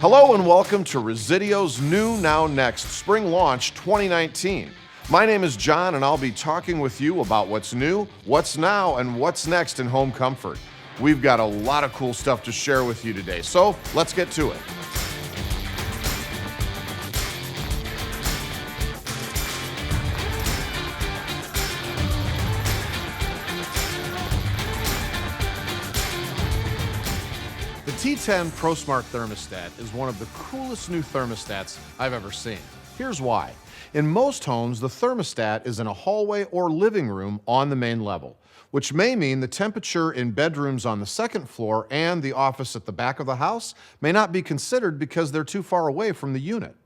Hello and welcome to Resideo's New Now Next Spring Launch 2019. My name is John and I'll be talking with you about what's new, what's now, and what's next in home comfort. We've got a lot of cool stuff to share with you today, so let's get to it. The T10 ProSmart Thermostat is one of the coolest new thermostats I've ever seen. Here's why. In most homes, the thermostat is in a hallway or living room on the main level, which may mean the temperature in bedrooms on the second floor and the office at the back of the house may not be considered because they're too far away from the unit.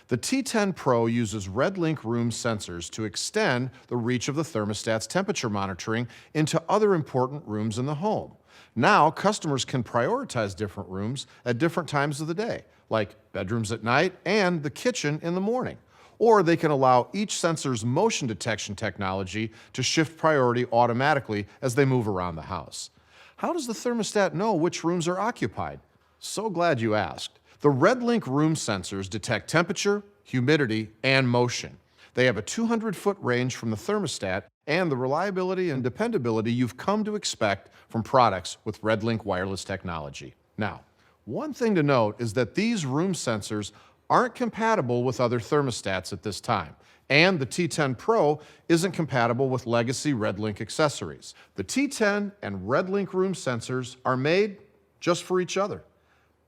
The T10 Pro uses RedLINK room sensors to extend the reach of the thermostat's temperature monitoring into other important rooms in the home. Now, customers can prioritize different rooms at different times of the day, like bedrooms at night and the kitchen in the morning. Or they can allow each sensor's motion detection technology to shift priority automatically as they move around the house. How does the thermostat know which rooms are occupied? So glad you asked. The RedLINK room sensors detect temperature, humidity, and motion. They have a 200-foot range from the thermostat and the reliability and dependability you've come to expect from products with RedLINK wireless technology. Now, one thing to note is that these room sensors aren't compatible with other thermostats at this time, and the T10 Pro isn't compatible with legacy RedLINK accessories. The T10 and RedLINK room sensors are made just for each other,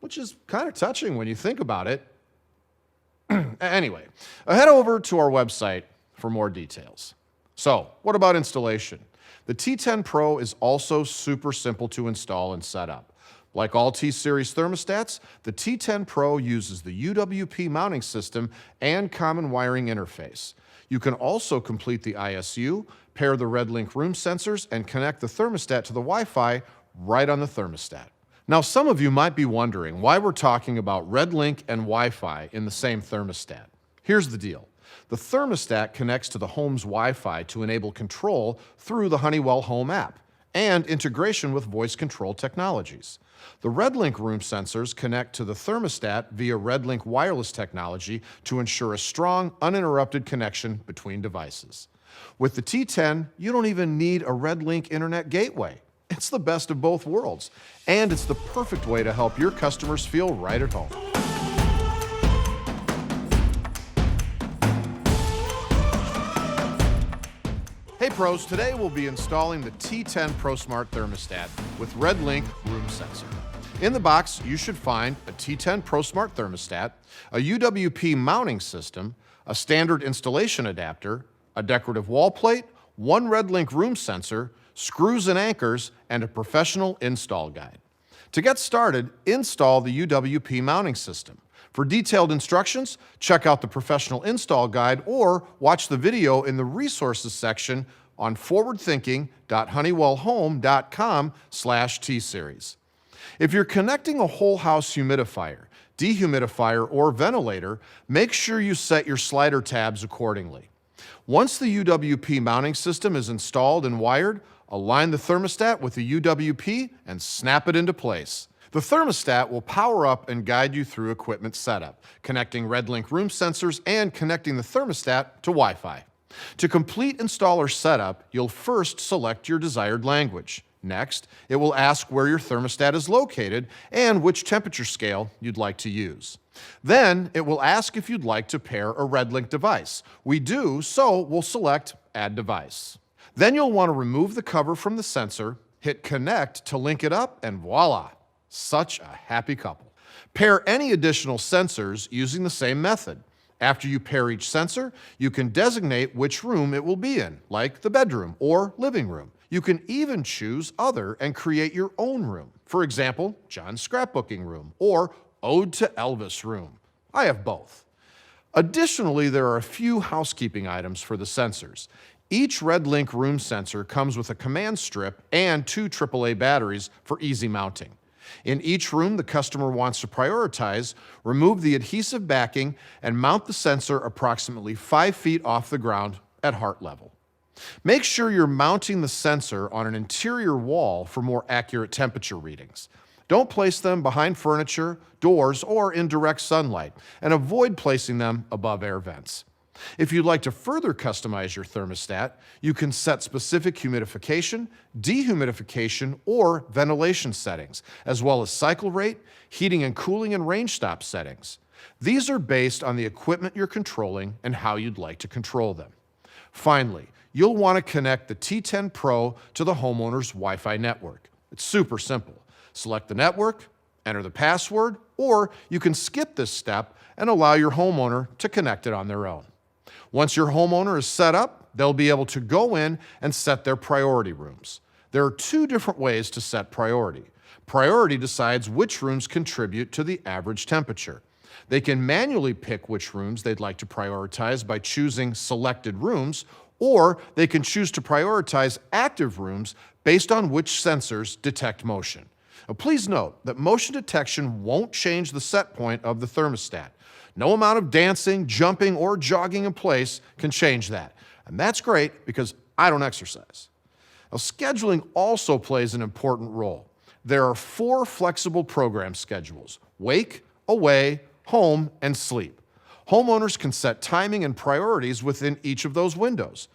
which is kind of touching when you think about it. Anyway, head over to our website for more details. So, what about installation? The T10 Pro is also super simple to install and set up. Like all T-Series thermostats, the T10 Pro uses the UWP Mounting System and common wiring interface. You can also complete the ISU, pair the RedLINK room sensors, and connect the thermostat to the Wi-Fi right on the thermostat. Now, some of you might be wondering why we're talking about RedLINK and Wi-Fi in the same thermostat. Here's the deal. The thermostat connects to the home's Wi-Fi to enable control through the Honeywell Home app and integration with voice control technologies. The RedLINK room sensors connect to the thermostat via RedLINK wireless technology to ensure a strong, uninterrupted connection between devices. With the T10, you don't even need a RedLINK internet gateway. It's the best of both worlds, and it's the perfect way to help your customers feel right at home. Hey pros, today we'll be installing the T10 ProSmart Thermostat with RedLINK room sensor. In the box, you should find a T10 ProSmart Thermostat, a UWP mounting system, a standard installation adapter, a decorative wall plate, one RedLINK room sensor, screws and anchors, and a professional install guide. To get started, install the UWP mounting system. For detailed instructions, check out the professional install guide or watch the video in the resources section on forwardthinking.honeywellhome.com/T-Series. If you're connecting a whole house humidifier, dehumidifier, or ventilator, make sure you set your slider tabs accordingly. Once the UWP mounting system is installed and wired, align the thermostat with the UWP and snap it into place. The thermostat will power up and guide you through equipment setup, connecting RedLINK room sensors and connecting the thermostat to Wi-Fi. To complete installer setup, you'll first select your desired language. Next, it will ask where your thermostat is located and which temperature scale you'd like to use. Then, it will ask if you'd like to pair a RedLINK device. We do, so we'll select Add Device. Then you'll want to remove the cover from the sensor, hit Connect to link it up, and voila! Such a happy couple. Pair any additional sensors using the same method. After you pair each sensor, you can designate which room it will be in, like the bedroom or living room. You can even choose other and create your own room. For example, John's scrapbooking room or Ode to Elvis room. I have both. Additionally, there are a few housekeeping items for the sensors. Each RedLINK room sensor comes with a command strip and 2 AAA batteries for easy mounting. In each room the customer wants to prioritize, remove the adhesive backing and mount the sensor approximately 5 feet off the ground at heart level. Make sure you're mounting the sensor on an interior wall for more accurate temperature readings. Don't place them behind furniture, doors, or in direct sunlight, and avoid placing them above air vents. If you'd like to further customize your thermostat, you can set specific humidification, dehumidification, or ventilation settings, as well as cycle rate, heating and cooling, and range stop settings. These are based on the equipment you're controlling and how you'd like to control them. Finally, you'll want to connect the T10 Pro to the homeowner's Wi-Fi network. It's super simple. Select the network, enter the password, or you can skip this step and allow your homeowner to connect it on their own. Once your homeowner is set up, they'll be able to go in and set their priority rooms. There are two different ways to set priority. Priority decides which rooms contribute to the average temperature. They can manually pick which rooms they'd like to prioritize by choosing selected rooms, or they can choose to prioritize active rooms based on which sensors detect motion. Now, please note that motion detection won't change the set point of the thermostat. No amount of dancing, jumping, or jogging in place can change that. And that's great because I don't exercise. Now, scheduling also plays an important role. There are 4 flexible program schedules: wake, away, home, and sleep. Homeowners can set timing and priorities within each of those windows.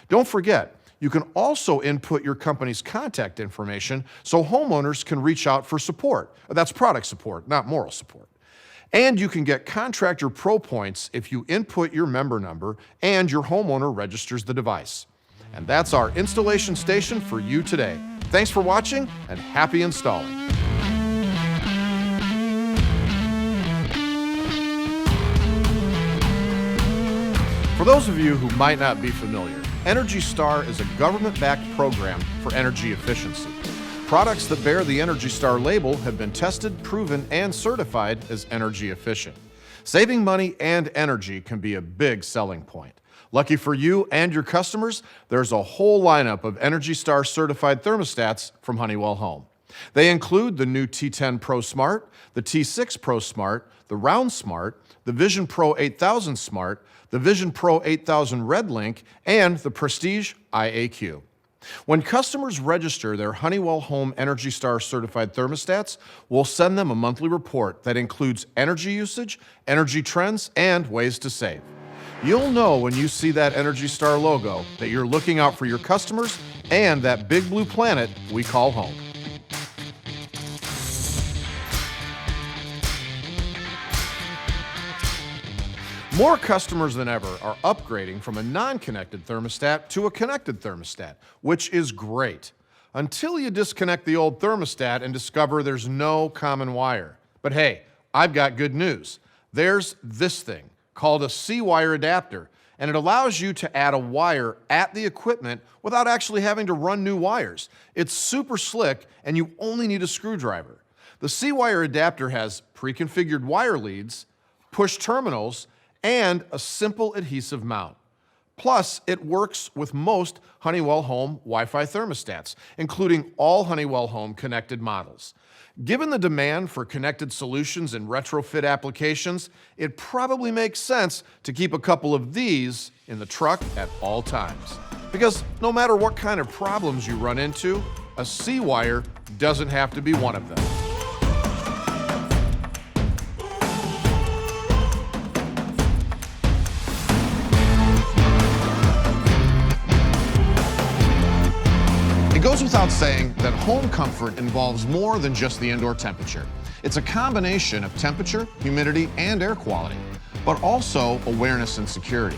Don't forget, you can also input your company's contact information so homeowners can reach out for support. That's product support, not moral support. And you can get Contractor Pro points if you input your member number and your homeowner registers the device. And that's our installation station for you today. Thanks for watching and happy installing. For those of you who might not be familiar, Energy Star is a government-backed program for energy efficiency. Products that bear the Energy Star label have been tested, proven, and certified as energy efficient. Saving money and energy can be a big selling point. Lucky for you and your customers, there's a whole lineup of Energy Star certified thermostats from Honeywell Home. They include the new T10 Pro Smart, the T6 Pro Smart, the Round Smart, the Vision Pro 8000 Smart, the Vision Pro 8000 RedLINK, and the Prestige IAQ. When customers register their Honeywell Home Energy Star certified thermostats, we'll send them a monthly report that includes energy usage, energy trends, and ways to save. You'll know when you see that Energy Star logo that you're looking out for your customers and that big blue planet we call home. More customers than ever are upgrading from a non-connected thermostat to a connected thermostat, which is great, until you disconnect the old thermostat and discover there's no common wire. But hey, I've got good news. There's this thing called a C-wire adapter, and it allows you to add a wire at the equipment without actually having to run new wires. It's super slick, and you only need a screwdriver. The C-wire adapter has pre-configured wire leads, push terminals, and a simple adhesive mount. Plus, it works with most Honeywell Home Wi-Fi thermostats, including all Honeywell Home connected models. Given the demand for connected solutions in retrofit applications, it probably makes sense to keep a couple of these in the truck at all times. Because no matter what kind of problems you run into, a C-wire doesn't have to be one of them. It goes without saying that home comfort involves more than just the indoor temperature. It's a combination of temperature, humidity, and air quality, but also awareness and security.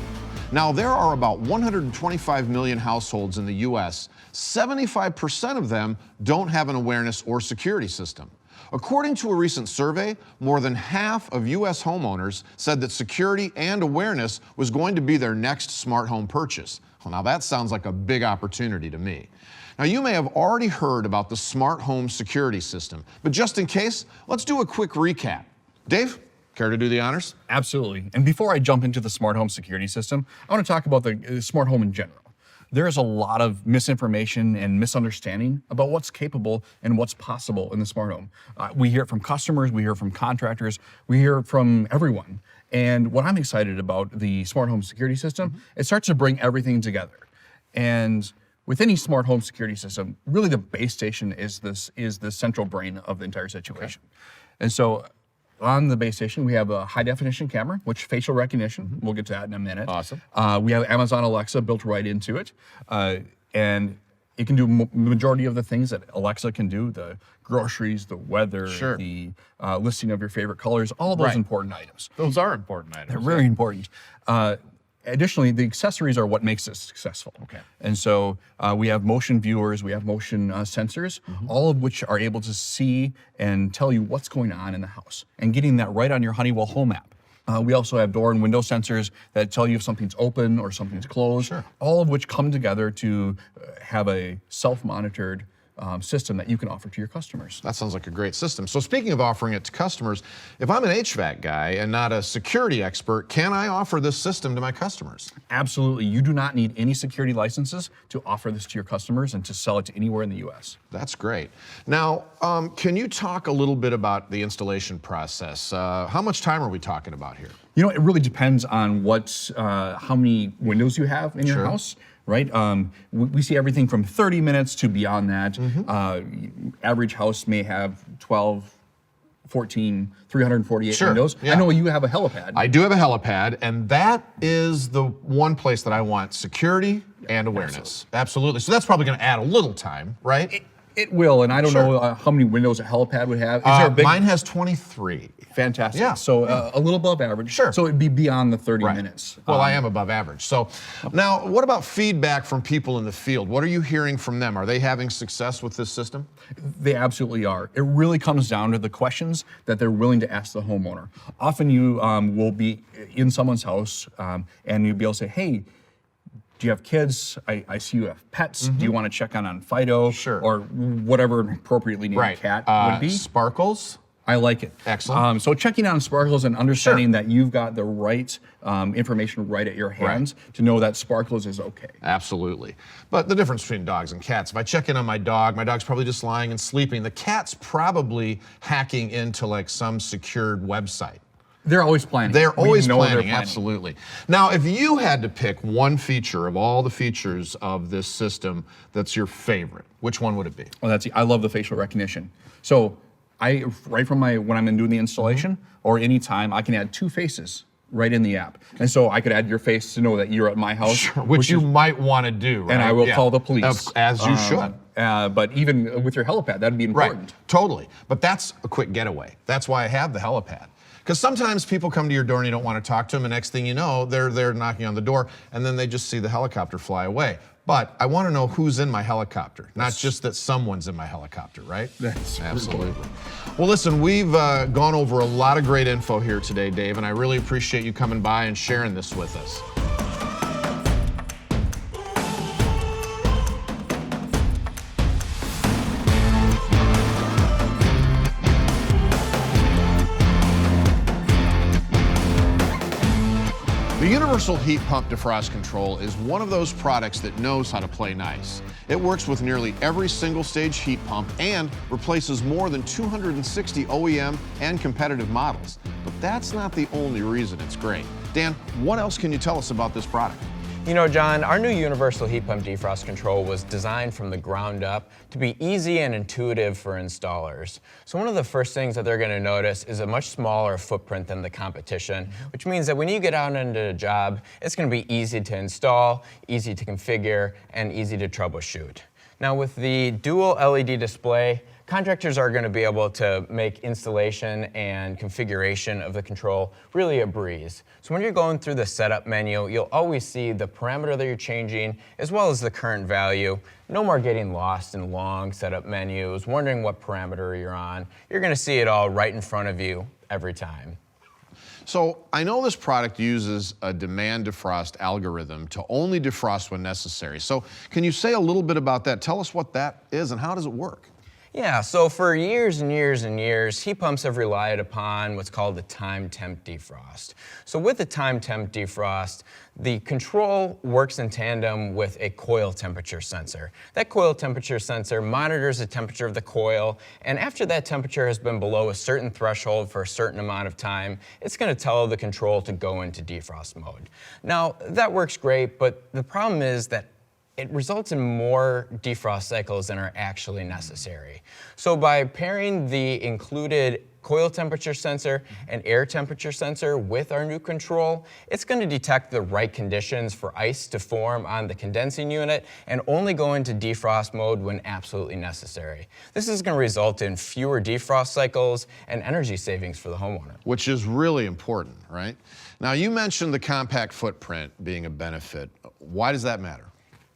Now, there are about 125 million households in the U.S. 75% of them don't have an awareness or security system. According to a recent survey, more than half of U.S. homeowners said that security and awareness was going to be their next smart home purchase. Well, now that sounds like a big opportunity to me. Now, you may have already heard about the smart home security system, but just in case, let's do a quick recap. Dave, care to do the honors? Absolutely. And before I jump into the smart home security system, I want to talk about the smart home in general. There is a lot of misinformation and misunderstanding about what's capable and what's possible in the smart home. We hear it from customers, we hear it from contractors, we hear it from everyone. And what I'm excited about the smart home security system, it starts to bring everything together. And with any smart home security system, really the base station is the central brain of the entire situation. And so on the base station, we have a high definition camera, which facial recognition, we'll get to that in a minute. Awesome. We have Amazon Alexa built right into it. And it can do the majority of the things that Alexa can do, the groceries, the weather, the listing of your favorite colors, all those important items. Those are important items. They're very important. Additionally, the accessories are what makes it successful. Okay. And so we have motion viewers, we have motion sensors, all of which are able to see and tell you what's going on in the house, and getting that right on your Honeywell Home app. We also have door and window sensors that tell you if something's open or something's closed, all of which come together to have a self-monitored system that you can offer to your customers. That sounds like a great system. So speaking of offering it to customers, if I'm an HVAC guy and not a security expert, can I offer this system to my customers? Absolutely. You do not need any security licenses to offer this to your customers and to sell it to anywhere in the U.S. That's great. Now, can you talk a little bit about the installation process? How much time are we talking about here? You know, it really depends on how many windows you have in your house. Right? We see everything from 30 minutes to beyond that. Average house may have 12, 14, 348 windows. I know you have a helipad. I do have a helipad, and that is the one place that I want security and awareness. Absolutely. So that's probably going to add a little time, right? It will, and I don't know how many windows a helipad would have. Is there a big... Mine has 23. Fantastic. Yeah. So a little above average. So it'd be beyond the 30 minutes. Well, I am above average. So now, what about feedback from people in the field? What are you hearing from them? Are they having success with this system? They absolutely are. It really comes down to the questions that they're willing to ask the homeowner. Often you will be in someone's house and you'll be able to say, hey, do you have kids? I see you have pets. Do you want to check on Fido? Or whatever an appropriately named cat would be. Sparkles? I like it. Excellent. So checking on sparkles and understanding that you've got the right information right at your hands to know that sparkles is okay. Absolutely. But the difference between dogs and cats, if I check in on my dog's probably just lying and sleeping. The cat's probably hacking into like some secured website. They're always planning. They're always planning, absolutely. Now, if you had to pick one feature of all the features of this system that's your favorite, which one would it be? Well, I love the facial recognition. So right from when I'm doing the installation or any time, I can add 2 faces right in the app. And so I could add your face to know that you're at my house. Which you might want to do, right? And I will call the police. As you should. But even with your helipad, that'd be important. Right, totally. But that's a quick getaway. That's why I have the helipad. Because sometimes people come to your door and you don't want to talk to them, and next thing you know, they're knocking on the door, and then they just see the helicopter fly away. But I want to know who's in my helicopter, not just that someone's in my helicopter, right? That's absolutely. Well, listen, we've gone over a lot of great info here today, Dave, and I really appreciate you coming by and sharing this with us. The Universal Heat Pump Defrost Control is one of those products that knows how to play nice. It works with nearly every single stage heat pump and replaces more than 260 OEM and competitive models. But that's not the only reason it's great. Dan, what else can you tell us about this product? You know, John, our new Universal Heat Pump Defrost Control was designed from the ground up to be easy and intuitive for installers. So one of the first things that they're going to notice is a much smaller footprint than the competition, which means that when you get out into a job, it's going to be easy to install, easy to configure, and easy to troubleshoot. Now with the dual LED display, contractors are going to be able to make installation and configuration of the control really a breeze. So when you're going through the setup menu, you'll always see the parameter that you're changing as well as the current value. No more getting lost in long setup menus, wondering what parameter you're on. You're going to see it all right in front of you every time. So I know this product uses a demand defrost algorithm to only defrost when necessary. So can you say a little bit about that? Tell us what that is and how does it work? Yeah, so for years and years and years, heat pumps have relied upon what's called the time temp defrost. So with the time temp defrost, the control works in tandem with a coil temperature sensor. That coil temperature sensor monitors the temperature of the coil, and after that temperature has been below a certain threshold for a certain amount of time, it's going to tell the control to go into defrost mode. Now, that works great, but the problem is that it results in more defrost cycles than are actually necessary. So by pairing the included coil temperature sensor and air temperature sensor with our new control, it's going to detect the right conditions for ice to form on the condensing unit and only go into defrost mode when absolutely necessary. This is going to result in fewer defrost cycles and energy savings for the homeowner. Which is really important, right? Now, you mentioned the compact footprint being a benefit. Why does that matter?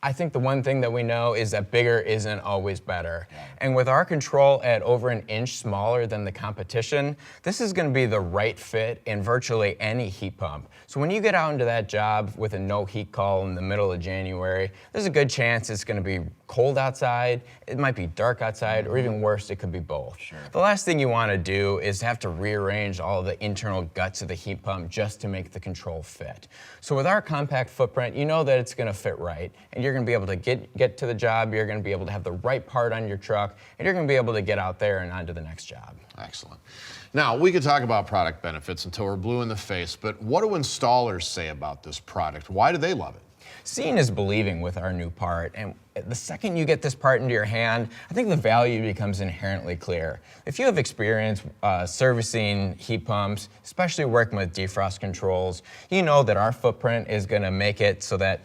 I think the one thing that we know is that bigger isn't always better. And with our control at over an inch smaller than the competition, this is going to be the right fit in virtually any heat pump. So when you get out into that job with a no heat call in the middle of January, there's a good chance it's going to be cold outside, it might be dark outside, or even worse, it could be both. The last thing you want to do is have to rearrange all the internal guts of the heat pump just to make the control fit. So with our compact footprint, you know that it's going to fit right, and you're going to be able to get to the job, you're going to be able to have the right part on your truck, and you're going to be able to get out there and on to the next job. Excellent. Now, we could talk about product benefits until we're blue in the face, but what do installers say about this product? Why do they love it? Seeing is believing with our new part, and the second you get this part into your hand, I think the value becomes inherently clear. If you have experience servicing heat pumps, especially working with defrost controls, you know that our footprint is going to make it so that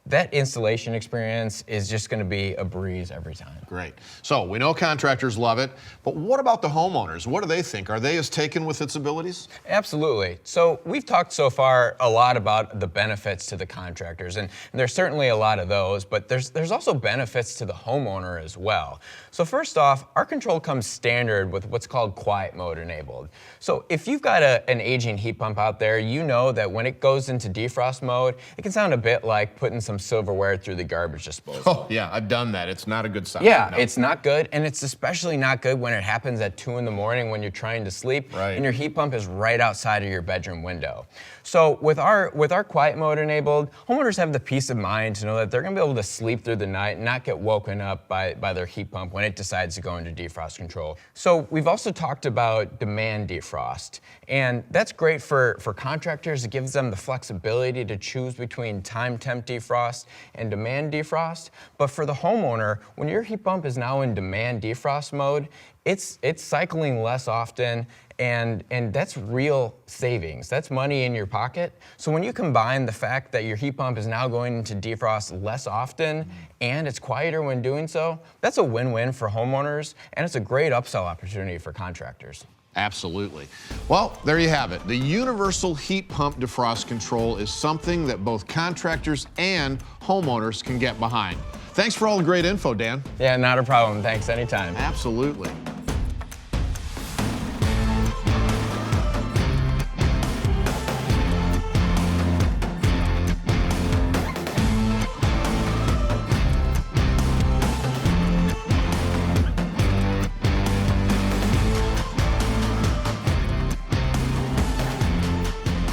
that installation experience is just going to be a breeze every time. Great. So we know contractors love it, but what about the homeowners? What do they think? Are they as taken with its abilities? Absolutely. So we've talked so far a lot about the benefits to the contractors, and there's certainly a lot of those, but there's also benefits to the homeowner as well. So first off, our control comes standard with what's called quiet mode enabled. So if you've got an aging heat pump out there, you know that when it goes into defrost mode, it can sound a bit like putting some silverware through the garbage disposal. Oh, yeah, I've done that. It's not a good sign. Yeah, no. It's not good, and it's especially not good when it happens at 2 in the morning when you're trying to sleep, and your heat pump is right outside of your bedroom window. So with our quiet mode enabled, homeowners have the peace of mind to know that they're going to be able to sleep through the night and not get woken up by their heat pump when it decides to go into defrost control. So we've also talked about demand defrost, and that's great for contractors. It gives them the flexibility to choose between time temp defrost and demand defrost. But for the homeowner, when your heat pump is now in demand defrost mode, it's cycling less often, and that's real savings. That's money in your pocket. So when you combine the fact that your heat pump is now going into defrost less often and it's quieter when doing so, that's a win-win for homeowners, and it's a great upsell opportunity for contractors. Absolutely. Well, there you have it. The universal heat pump defrost control is something that both contractors and homeowners can get behind. Thanks for all the great info, Dan. Yeah, not a problem. Thanks, anytime. Absolutely.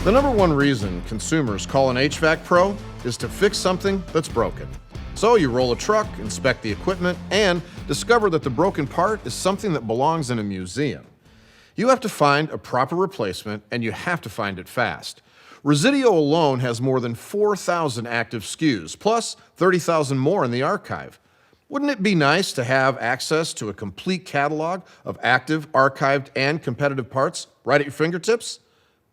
The number one reason consumers call an HVAC pro is to fix something that's broken. So you roll a truck, inspect the equipment, and discover that the broken part is something that belongs in a museum. You have to find a proper replacement, and you have to find it fast. Resideo alone has more than 4,000 active SKUs, plus 30,000 more in the archive. Wouldn't it be nice to have access to a complete catalog of active, archived, and competitive parts right at your fingertips?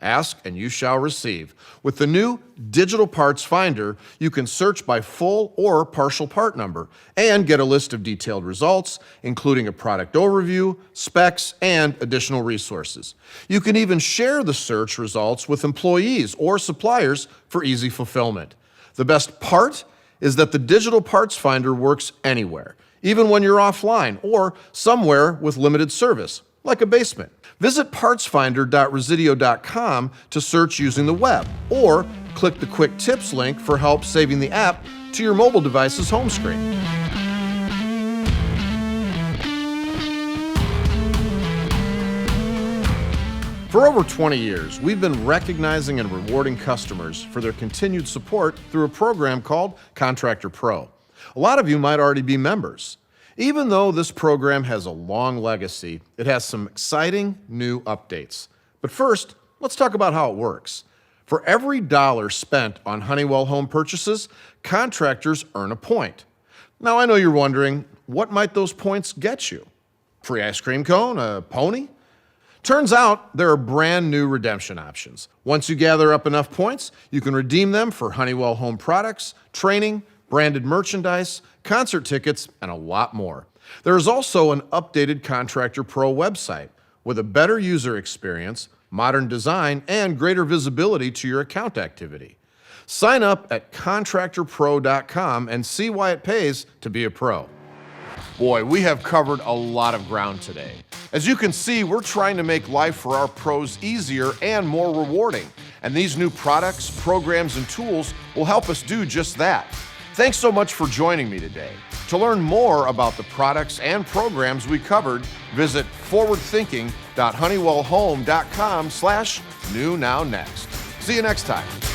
Ask and you shall receive. With the new Digital Parts Finder, you can search by full or partial part number and get a list of detailed results, including a product overview, specs, and additional resources. You can even share the search results with employees or suppliers for easy fulfillment. The best part is that the Digital Parts Finder works anywhere, even when you're offline or somewhere with limited service, like a basement. Visit partsfinder.resideo.com to search using the web, or click the quick tips link for help saving the app to your mobile device's home screen. For over 20 years, we've been recognizing and rewarding customers for their continued support through a program called Contractor Pro. A lot of you might already be members. Even though this program has a long legacy, it has some exciting new updates. But first, let's talk about how it works. For every dollar spent on Honeywell Home purchases, contractors earn a point. Now, I know you're wondering, what might those points get you? Free ice cream cone? A pony? Turns out there are brand new redemption options. Once you gather up enough points, you can redeem them for Honeywell Home products, training, branded merchandise, concert tickets, and a lot more. There is also an updated Contractor Pro website with a better user experience, modern design, and greater visibility to your account activity. Sign up at contractorpro.com and see why it pays to be a pro. Boy, we have covered a lot of ground today. As you can see, we're trying to make life for our pros easier and more rewarding. And these new products, programs, and tools will help us do just that. Thanks so much for joining me today. To learn more about the products and programs we covered, visit forwardthinking.honeywellhome.com/new now next. See you next time.